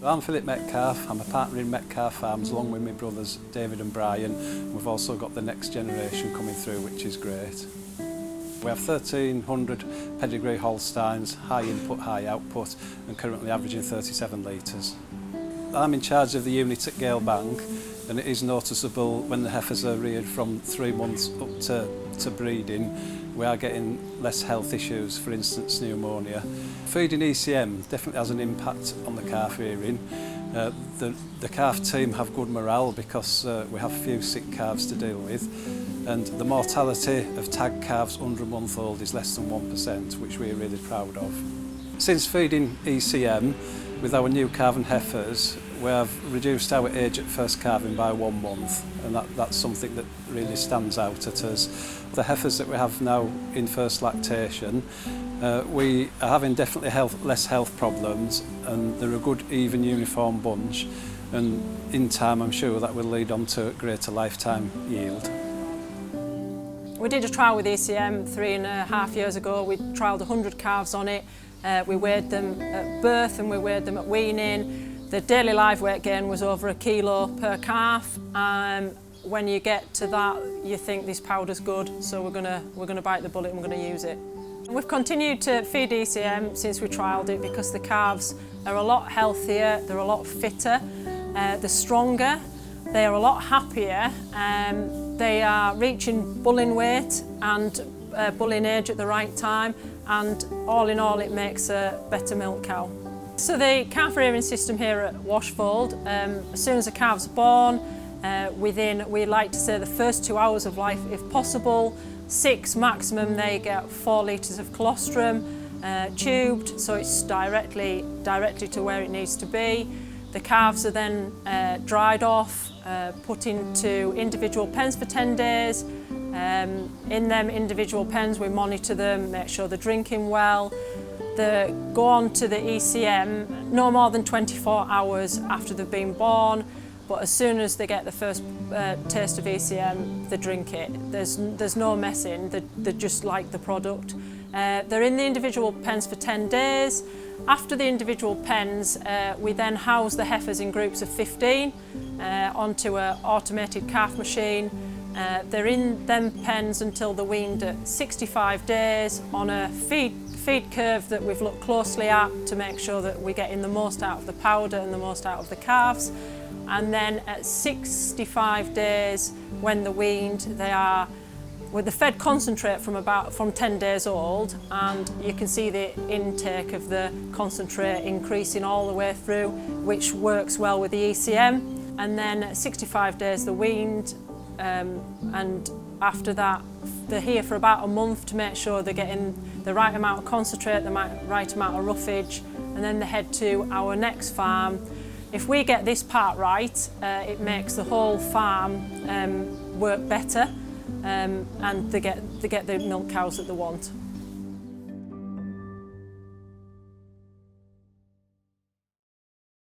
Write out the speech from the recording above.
I'm Philip Metcalfe. I'm a partner in Metcalfe Farms along with my brothers David and Brian. We've also got the next generation coming through, which is great. We have 1,300 pedigree Holsteins, high input, high output, and currently averaging 37 litres. I'm in charge of the unit at Gale Bank, and it is noticeable when the heifers are reared from 3 months up to breeding, we are getting less health issues, for instance pneumonia. Feeding ECM definitely has an impact on the calf rearing. The calf team have good morale because we have few sick calves to deal with, and the mortality of tag calves under a month old is less than 1%, which we're really proud of. Since feeding ECM with our new calving heifers, we have reduced our age at first calving by 1 month, and that's something that really stands out at us. The heifers that we have now in first lactation, we are having definitely less health problems, and they're a good, even, uniform bunch, and in time I'm sure that will lead on to greater lifetime yield. We did a trial with ECM 3.5 years ago. We trialled 100 calves on it. We weighed them at birth and we weighed them at weaning. The daily live weight gain was over 1 kilo per calf. When you get to that, you think this powder's good, so we're gonna bite the bullet and we're gonna use it. We've continued to feed ECM since we trialled it because the calves are a lot healthier, they're a lot fitter, they're stronger, they are a lot happier, they are reaching bulling weight and bulling age at the right time, and all in all it makes a better milk cow. So the calf rearing system here at Washfold, as soon as a calf's born, within, we like to say, the first 2 hours of life if possible, 6 maximum, they get 4 litres of colostrum, tubed, so it's directly to where it needs to be. The calves are then dried off, put into individual pens for 10 days. In them individual pens we monitor them, make sure they're drinking well. They go on to the ECM no more than 24 hours after they've been born, but as soon as they get the first taste of ECM, they drink it. There's no messing, they just like the product. They're in the individual pens for 10 days. After the individual pens, we then house the heifers in groups of 15 onto an automated calf machine. They're in them pens until they're weaned at 65 days on a feed curve that we've looked closely at to make sure that we're getting the most out of the powder and the most out of the calves. And then at 65 days, when they're weaned, they are with the fed concentrate from 10 days old, and you can see the intake of the concentrate increasing all the way through, which works well with the ECM. And then at 65 days they're weaned, and after that they're here for about a month to make sure they're getting the right amount of concentrate, the right amount of roughage, and then they head to our next farm. If we get this part right, it makes the whole farm work better, and they get the milk cows that they want.